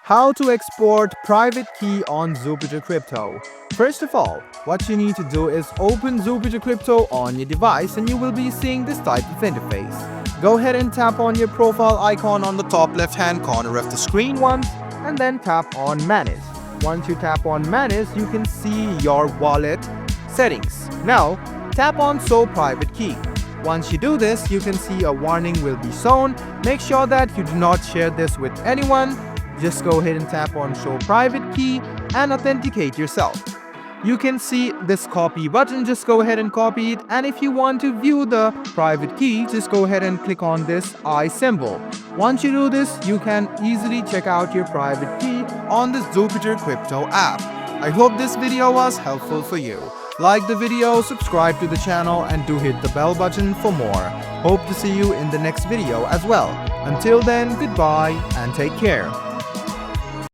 How to export private key on Jupiter Crypto. First of all, what you need to do is open Jupiter Crypto on your device and you will be seeing this type of interface. Go ahead and tap on your profile icon on the top left hand corner of the screen once and then tap on Manage. Once you tap on Manage, you can see your wallet settings. Now, tap on Show Private Key. Once you do this, you can see a warning will be shown. Make sure that you do not share this with anyone. Just go ahead and tap on Show Private Key and authenticate yourself. You can see this copy button, just go ahead and copy it, and if you want to view the private key, just go ahead and click on this eye symbol. Once you do this, you can easily check out your private key on this Jupiter Crypto app. I hope this video was helpful for you. Like the video, subscribe to the channel, and do hit the bell button for more. Hope to see you in the next video as well. Until then, goodbye and take care.